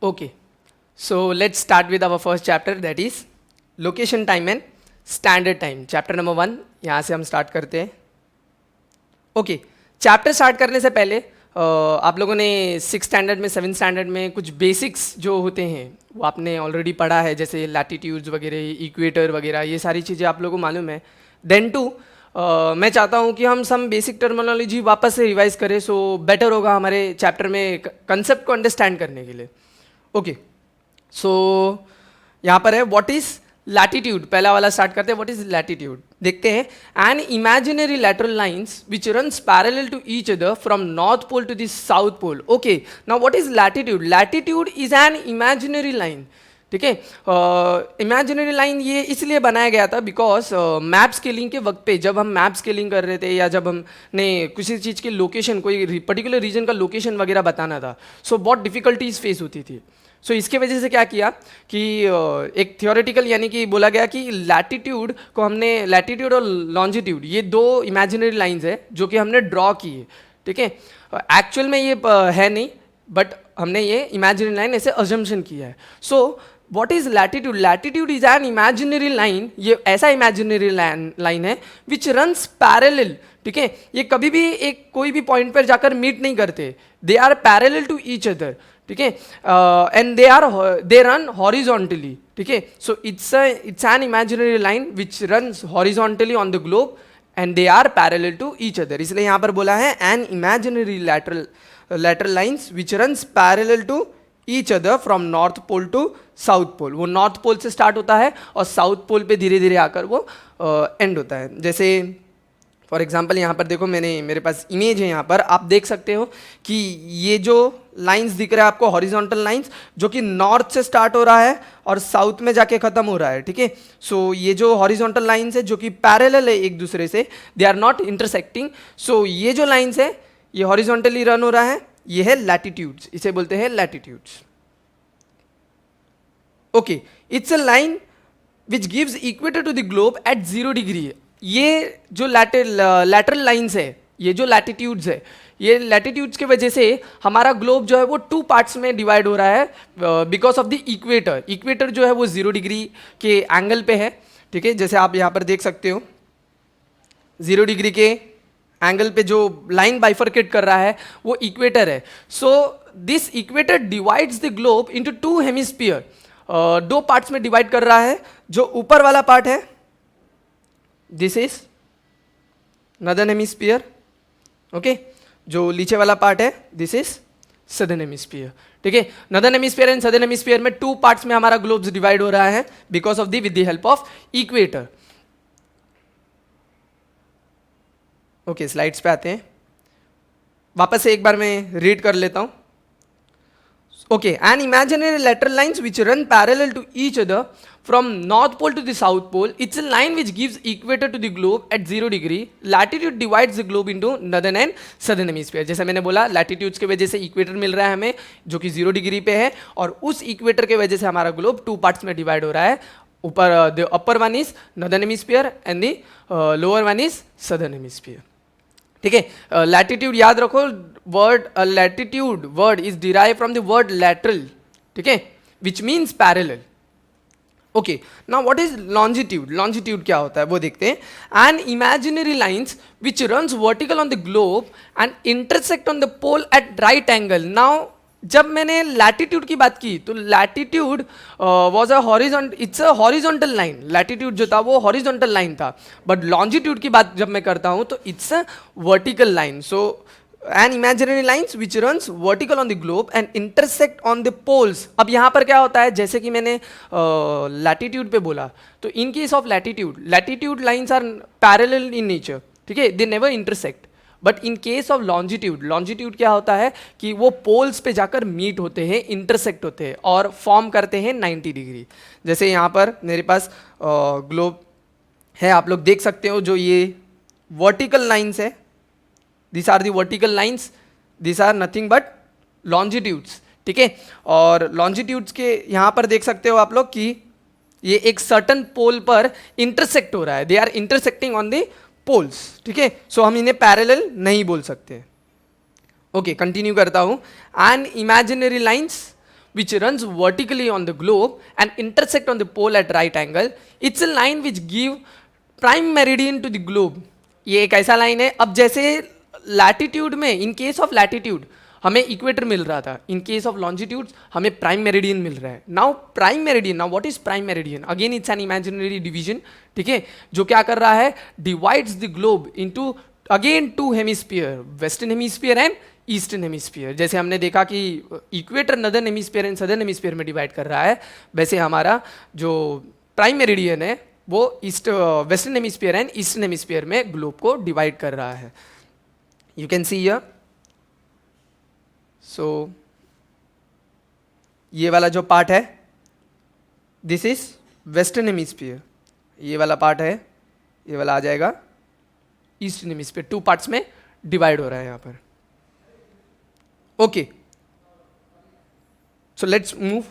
Okay, so let's start with our first chapter, that is location time and standard time. Chapter number 1 यहाँ से हम start करते हैं. Okay, chapter start करने से पहले आप लोगों ने 6 स्टैंडर्ड में 7 स्टैंडर्ड में कुछ बेसिक्स जो होते हैं वो आपने ऑलरेडी पढ़ा है, जैसे लैटिट्यूड्स वगैरह, इक्वेटर वगैरह, ये सारी चीज़ें आप लोगों को मालूम है. देन टू मैं चाहता हूँ कि हम सम बेसिक टर्मिनोलॉजी वापस से रिवाइज करें, सो बेटर होगा हमारे चैप्टर में कंसेप्ट को अंडरस्टैंड करने के लिए. ओके, सो यहाँ पर है व्हाट इज़ लैटिट्यूड. पहला वाला स्टार्ट करते हैं. व्हाट इज लैटिट्यूड देखते हैं. An imaginary lateral lines which runs parallel to each other from north pole to the south pole. Okay, now what is latitude. Latitude is an imaginary line. ठीक है, imaginary line ये इसलिए बनाया गया था because map scaling के वक्त पे जब हम मैप स्केलिंग कर रहे थे या जब हमने किसी चीज़ की लोकेशन, कोई पर्टिकुलर रीजन का लोकेशन वगैरह बताना था, सो बहुत डिफिकल्टीज फेस होती थी. सो इसके वजह से क्या किया कि एक थियोरेटिकल यानी कि बोला गया कि लैटिट्यूड को हमने, लैटिट्यूड और लॉन्जिट्यूड ये दो इमेजिनरी लाइंस है जो कि हमने ड्रॉ की है. ठीक है, एक्चुअल में ये है नहीं, बट हमने ये इमेजिनरी लाइन ऐसे अजम्पशन किया है. So what is latitude. Latitude is an imaginary line. ये ऐसा इमेजिनरी लाइन है विच रन्स पैरेलल. ठीक है, ये कभी भी एक कोई भी पॉइंट पर जाकर मीट नहीं करते. They are parallel to each other. ठीक है, एंड दे रन हॉरिजॉन्टली. ठीक है, so it's an imaginary line which runs horizontally on the globe and they are parallel to each other. इसलिए यहाँ पर बोला है an imaginary lateral lines which runs parallel to each other from north pole to south pole. वो north pole से start होता है और साउथ पोल पे धीरे धीरे आकर वो एंड होता है. जैसे फॉर एग्जांपल यहाँ पर देखो, मेरे पास इमेज है. यहाँ पर आप देख सकते हो कि ये जो लाइंस दिख रहा है आपको, हॉरिजॉन्टल लाइंस, जो कि नॉर्थ से स्टार्ट हो रहा है और साउथ में जाके खत्म हो रहा है. ठीक है, सो ये जो हॉरिजॉन्टल लाइंस है जो कि पैरेलल है एक दूसरे से, दे आर नॉट इंटरसेक्टिंग. सो ये जो लाइंस है ये हॉरिजॉन्टली रन हो रहा है, ये है लैटिट्यूड्स, इसे बोलते हैं latitudes. Okay, it's a line which gives equator to the globe at 0 degree. ये जो लैटरल लाइंस है, ये जो लैटिट्यूड्स है, ये लैटिट्यूड्स के वजह से हमारा ग्लोब जो है वो 2 पार्ट्स में डिवाइड हो रहा है because of the equator. Equator जो है वो 0 डिग्री के एंगल पे है. ठीक है, जैसे आप यहाँ पर देख सकते हो 0 डिग्री के एंगल पे जो लाइन बाइफरकेट कर रहा है वो इक्वेटर है. So this equator divides the globe into 2 hemisphere. 2 parts में डिवाइड कर रहा है. जो ऊपर वाला पार्ट है this is northern hemisphere. Okay, जो नीचे वाला पार्ट है दिस इज सदर्न हेमिस्फीयर. ठीक है, northern hemisphere and southern hemisphere में 2 पार्ट्स में हमारा ग्लोब डिवाइड हो रहा है because of with the help of equator. Okay, slides पे आते हैं. वापस से एक बार मैं रीड कर लेता हूं. Okay, an imaginary lateral lines which run parallel to each other from north pole to the south pole. It's a line which gives equator to the globe at 0 degree. Latitude divides the globe into northern and southern hemisphere. जैसे मैंने बोला, latitudes की वजह से equator मिल रहा है हमें जो कि 0 डिग्री पे है, और उस इक्वेटर के वजह से हमारा ग्लोब 2 पार्ट्स में डिवाइड हो रहा है. ऊपर the upper one is northern hemisphere and the lower one is southern hemisphere. ठीक है, लैटिट्यूड याद रखो, word latitude word is derive from the word lateral. ठीक है, which means parallel. Okay, now what is longitude. Longitude क्या होता है वो देखते हैं. An imaginary lines which runs vertical on the globe and intersect on the pole at right angle. Now जब मैंने लैटिट्यूड की बात की तो latitude was a horizontal, it's a horizontal line. Latitude जो था वो हॉरिजॉन्टल लाइन था, बट लॉन्जिट्यूड की बात जब मैं करता हूँ तो it's a vertical line. So an imaginary lines which runs vertical on the globe and intersect on the poles. अब यहाँ पर क्या होता है, जैसे कि मैंने लैटिट्यूड पे बोला, तो in case of latitude lines are parallel in nature. ठीक है, they never intersect. But in case of longitude क्या होता है कि वो पोल्स पे जाकर मीट होते हैं, इंटरसेक्ट होते हैं और फॉर्म करते हैं 90 डिग्री. जैसे यहाँ पर मेरे पास ग्लोब है, आप लोग देख सकते हो, जो ये वर्टिकल लाइंस है, this are the vertical lines, this are nothing but longitudes. ठीक है, और लॉन्जिट्यूड्स के यहाँ पर देख सकते हो आप लोग कि ये एक सर्टन पोल पर इंटरसेक्ट हो रहा है. They are intersecting on the poles. ठीक है, सो हम इन्हें पैरेलल नहीं बोल सकते. ओके, कंटिन्यू करता हूं. N imaginary lines which runs vertically on the globe and intersect on the pole at right angle. It's a line which give prime meridian to the globe. ये एक ऐसा लाइन है. अब जैसे लैटिट्यूड में, in case of latitude हमें equator मिल रहा था, इन केस ऑफ लॉन्जिट्यूड हमें प्राइम मेरिडियन मिल रहा है. Now prime meridian, now what is prime meridian? Again it's an imaginary division, ठीक है, जो क्या कर रहा है, divides the globe into again two hemisphere, western hemisphere and eastern hemisphere. जैसे हमने देखा कि equator northern hemisphere and southern hemisphere में डिवाइड कर रहा है, वैसे हमारा जो प्राइम मेरिडियन है वो western hemisphere and eastern hemisphere में ग्लोब को डिवाइड कर रहा है. You can see here. So ये वाला जो पार्ट है, दिस इज वेस्टर्न हेमिस्फीयर. ये वाला पार्ट है, ये वाला आ जाएगा ईस्टर्न हेमिस्फीयर. टू पार्ट्स में डिवाइड हो रहा है यहाँ पर. Okay, so let's move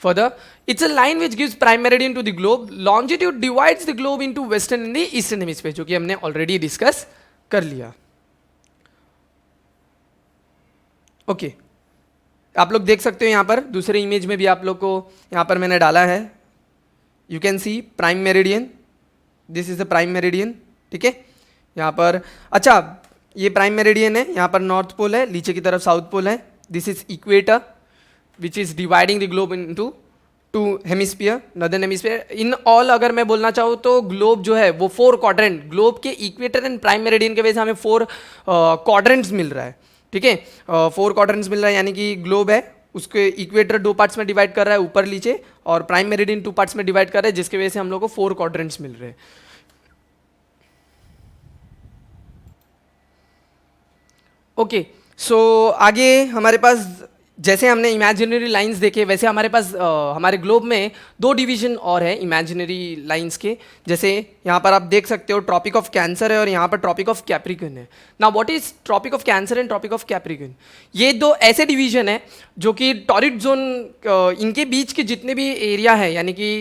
further. It's a line which gives prime meridian to the globe. Longitude divides the globe into western and the eastern hemisphere, जो कि हमने ऑलरेडी डिस्कस कर लिया. ओके, आप लोग देख सकते हो यहाँ पर दूसरे इमेज में भी आप लोग को यहाँ पर मैंने डाला है. You can C prime meridian, this is the prime meridian, ठीक है. यहाँ पर अच्छा, ये प्राइम मेरिडियन है, यहाँ पर नॉर्थ पोल है, नीचे की तरफ साउथ पोल है. This is equator which is dividing the globe into two hemisphere, northern hemisphere. in all अगर मैं बोलना चाहूँ तो ग्लोब जो है वो 4 क्वाड्रेंट, ग्लोब के इक्वेटर एंड प्राइम मेरिडियन के वजह से हमें 4 क्वाड्रेंट्स मिल रहा है, ठीक है. 4 क्वाड्रेंट्स मिल रहा है, यानी कि ग्लोब है उसके इक्वेटर 2 पार्ट्स में डिवाइड कर रहा है ऊपर नीचे, और प्राइम मेरिडियन 2 पार्ट्स में डिवाइड कर रहा है, जिसकी वजह से हम लोग को 4 क्वाड्रेंट्स मिल रहे हैं. ओके, सो आगे हमारे पास जैसे हमने इमेजिनरी लाइंस देखे, वैसे हमारे पास हमारे ग्लोब में 2 डिवीजन और है इमेजिनरी लाइंस के. जैसे यहाँ पर आप देख सकते हो ट्रॉपिक ऑफ कैंसर है और यहाँ पर ट्रॉपिक ऑफ कैप्रिकन है. Now what is tropic of cancer and tropic of capricorn? ये 2 ऐसे डिवीजन है जो कि टॉरिड जोन, इनके बीच के जितने भी एरिया है, यानी कि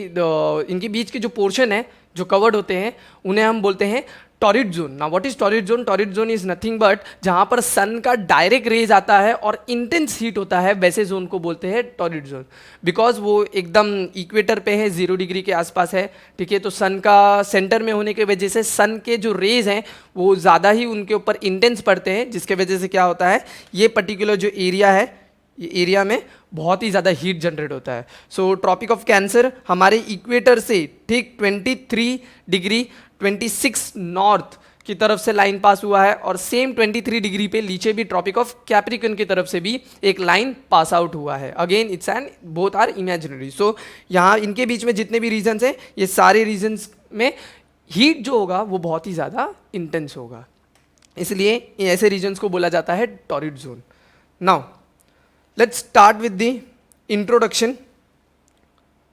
इनके बीच के जो पोर्शन है जो कवर्ड होते हैं, उन्हें हम बोलते हैं टॉरिड जोन. ना what is torrid zone? Torrid zone is nothing but जहां पर सन का डायरेक्ट रेज आता है और इंटेंस हीट होता है, वैसे जोन को बोलते हैं टॉरिड जोन. बिकॉज वो एकदम इक्वेटर पे है, 0 डिग्री के आसपास है, ठीक है. तो सन का सेंटर में होने की वजह से सन के जो रेज हैं वो ज़्यादा ही उनके ऊपर इंटेंस पड़ते हैं, जिसके वजह से क्या होता है, ये पर्टिकुलर जो एरिया है, ये एरिया में बहुत ही ज़्यादा हीट जनरेट होता है. सो ट्रॉपिक ऑफ कैंसर हमारे इक्वेटर से ठीक 23 डिग्री 26 नॉर्थ की तरफ से लाइन पास हुआ है, और सेम 23 डिग्री पे नीचे भी ट्रॉपिक ऑफ कैप्रिकन की तरफ से भी एक लाइन पास आउट हुआ है. Again it's an both are imaginary. So यहाँ इनके बीच में जितने भी रीजन्स हैं, ये सारे रीजन्स में हीट जो होगा वो बहुत ही ज़्यादा इंटेंस होगा, इसलिए ऐसे रीजन्स को बोला जाता है torrid zone. Now let's start with the introduction.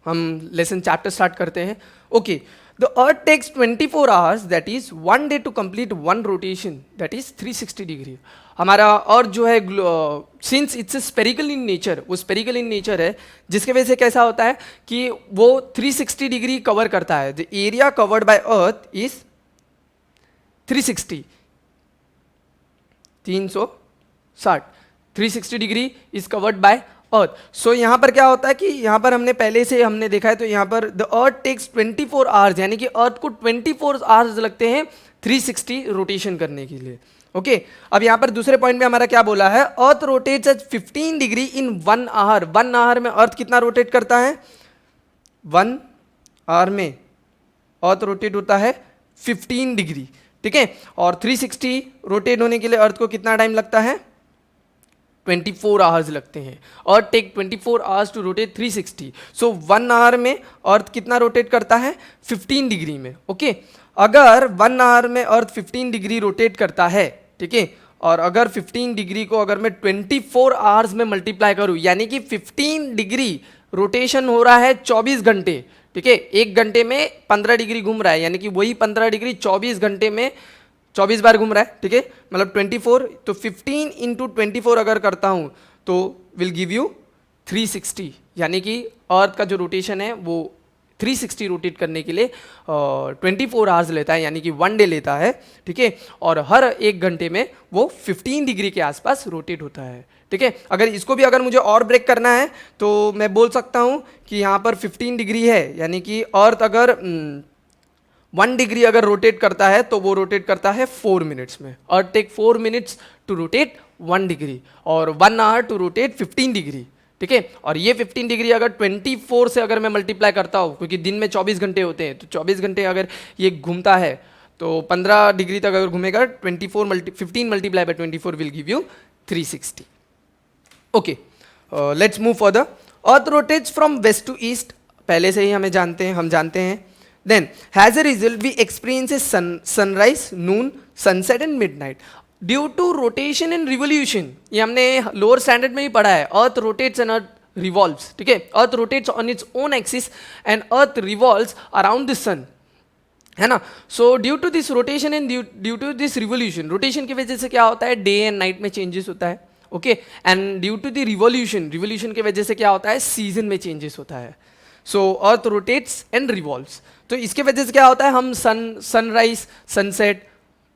हम लेसन चैप्टर स्टार्ट करते हैं. Okay, the earth takes 24 hours, that is 1 day to complete one rotation, that is 360 degree. हमारा अर्थ जो है, since it's spherical in nature, वो spherical in nature है, जिसके वजह से कैसा होता है कि वो 360 डिग्री कवर करता है. The area covered by earth is 360, 360 degree is covered by earth. So यहाँ पर क्या होता है कि यहाँ पर हमने देखा है, तो यहाँ पर द अर्थ टेक्स 24 आवर्स, यानी कि अर्थ को 24 आवर्स लगते हैं 360 रोटेशन करने के लिए. ओके, अब यहाँ पर दूसरे पॉइंट में हमारा क्या बोला है, earth rotates at 15 degree in 1 hour. 1 hour में अर्थ कितना रोटेट करता है? 1 आवर में अर्थ रोटेट होता है 15 डिग्री, ठीक है. और 360 रोटेट होने के लिए अर्थ को कितना टाइम लगता है? 24 आवर्स लगते हैं. Earth take 24 hours to rotate 360. So 1 hour में अर्थ कितना रोटेट करता है? 15 डिग्री में. ओके, अगर 1 आवर में अर्थ 15 डिग्री रोटेट करता है, ठीक है, और अगर 15 डिग्री को अगर मैं 24 आवर्स में मल्टीप्लाई करूं, यानी कि 15 डिग्री रोटेशन हो रहा है 24 घंटे, ठीक है. 1 घंटे में 15 डिग्री घूम रहा है, यानी कि वही 15 डिग्री 24 घंटे में 24 बार घूम रहा है, ठीक है, मतलब 24. तो 15 इंटू 24 अगर करता हूँ तो विल गिव यू 360, यानी कि अर्थ का जो रोटेशन है वो 360 रोटेट करने के लिए 24 आवर्स लेता है, यानी कि 1 डे लेता है, ठीक है. और हर 1 घंटे में वो 15 डिग्री के आसपास रोटेट होता है, ठीक है। अगर इसको भी अगर मुझे और ब्रेक करना है तो मैं बोल सकता हूँ कि यहाँ पर 15 डिग्री है, यानी कि अर्थ अगर 1 डिग्री अगर रोटेट करता है तो वो रोटेट करता है 4 मिनट्स में। Earth take 4 minutes to rotate 1 degree और 1 आवर टू रोटेट 15 डिग्री, ठीक है। और ये 15 डिग्री अगर 24 से अगर मैं मल्टीप्लाई करता हूँ, क्योंकि दिन में 24 घंटे होते हैं, तो 24 घंटे अगर ये घूमता है तो 15 डिग्री तक अगर घूमेगा 15 multiply by 24 will give you 360। Okay, let's move further. Earth rotates from west to east, पहले से ही हम जानते हैं। Then has a result we experience sunrise, noon, sunset and midnight due to rotation and revolution. ये हमने lower standard में ही पढ़ा है। Earth rotates and earth revolves, ठीक है। Earth rotates on its own axis and earth revolves around the सन, है ना। So due to this rotation and due to this revolution, rotation की वजह से क्या होता है, डे एंड नाइट में चेंजेस होता है, okay. And due to the revolution, revolution की वजह से क्या होता है, सीजन में चेंजेस होता है। सो अर्थ रोटेट्स एंड रिवॉल्व्स, तो इसके वजह से क्या होता है, हम सनराइज, सनसेट,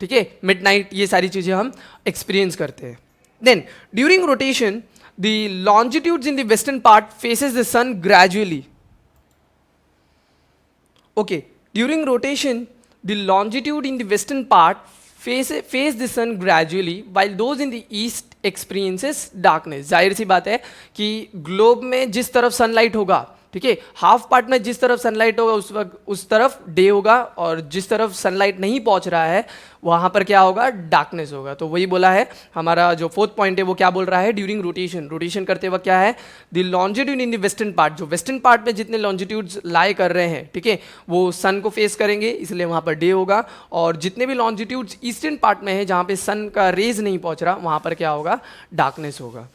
ठीक है, मिडनाइट, ये सारी चीजें हम एक्सपीरियंस करते हैं। Then during rotation the longitudes in the western part faces the sun gradually, okay. During rotation, the longitude in the western part face the sun gradually, while those in the east experiences darkness. जाहिर सी बात है कि globe में जिस तरफ sunlight होगा, ठीक है, हाफ पार्ट में जिस तरफ सनलाइट होगा उस वक्त उस तरफ डे होगा, और जिस तरफ सनलाइट नहीं पहुंच रहा है वहां पर क्या होगा, डार्कनेस होगा। तो वही बोला है हमारा जो फोर्थ पॉइंट है, वो क्या बोल रहा है, ड्यूरिंग रोटेशन, रोटेशन करते वक्त क्या है, the longitude in the western part, जो वेस्टर्न पार्ट में जितने लॉन्जिट्यूड्स लाई कर रहे हैं, ठीक है, वो सन को फेस करेंगे, इसलिए वहां पर डे होगा। और जितने भी लॉन्जिट्यूड्स ईस्टर्न पार्ट में है जहां पे सन का रेज नहीं पहुंच रहा, वहां पर क्या होगा, डार्कनेस होगा।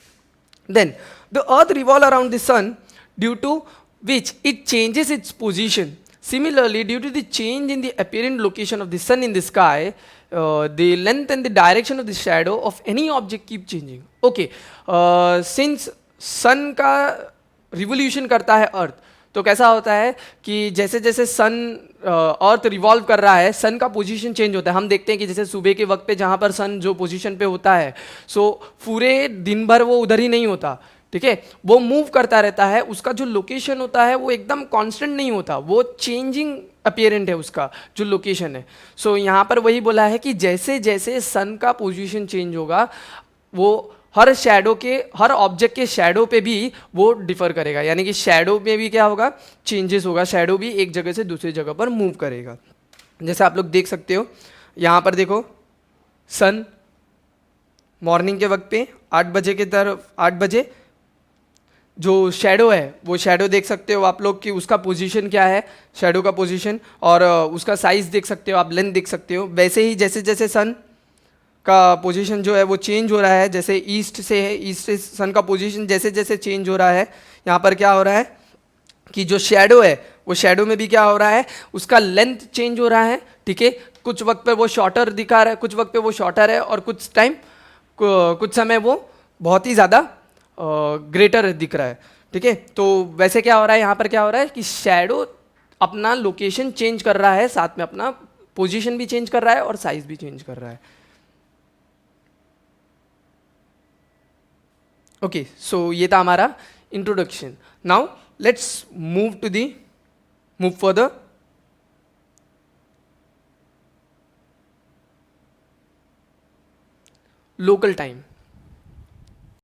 Then the earth revolve around the sun due to which it changes its position. Similarly, due to the change in the apparent location of the sun in the sky, the length and the direction of the shadow of any object keep changing. Okay, since sun का revolution करता है अर्थ, तो कैसा होता है कि जैसे जैसे सन अर्थ रिवॉल्व कर रहा है, सन का पोजीशन चेंज होता है। हम देखते हैं कि जैसे सुबह के वक्त पे जहाँ पर सन जो पोजीशन पे होता है, सो पूरे दिन भर वो उधर ही नहीं होता, ठीक है, वो मूव करता रहता है। उसका जो लोकेशन होता है वो एकदम कांस्टेंट नहीं होता, वो चेंजिंग अपीयरेंट है उसका जो लोकेशन है। सो यहाँ पर वही बोला है कि जैसे जैसे सन का पोजीशन चेंज होगा, वो हर शैडो के, हर ऑब्जेक्ट के शैडो पे भी वो डिफर करेगा, यानी कि शैडो में भी क्या होगा, चेंजेस होगा, शैडो भी एक जगह से दूसरी जगह पर मूव करेगा। जैसे आप लोग देख सकते हो यहाँ पर देखो, सन मॉर्निंग के वक्त पे 8 बजे की तरफ, 8 बजे जो शैडो है वो शैडो देख सकते हो आप लोग कि उसका पोजीशन क्या है, शैडो का पोजीशन, और उसका साइज देख सकते हो आप, लेंथ देख सकते हो। वैसे ही जैसे जैसे सन का पोजीशन जो है वो चेंज हो रहा है, जैसे ईस्ट से है, ईस्ट से सन का पोजीशन जैसे जैसे चेंज हो रहा है, यहाँ पर क्या हो रहा है कि जो शैडो है वो शैडो में भी क्या हो रहा है, उसका लेंथ चेंज हो रहा है, ठीक है। कुछ वक्त पे वो शॉर्टर दिखा रहा है, कुछ वक्त पे वो शॉर्टर है, और कुछ समय वो बहुत ही ज़्यादा ग्रेटर दिख रहा है, ठीक है। तो वैसे क्या हो रहा है, यहाँ पर क्या हो रहा है कि शैडो अपना लोकेशन चेंज कर रहा है, साथ में अपना पोजीशन भी चेंज कर रहा है और साइज भी चेंज कर रहा है। ओके, सो ये था हमारा introduction. Now let's move further. Local time,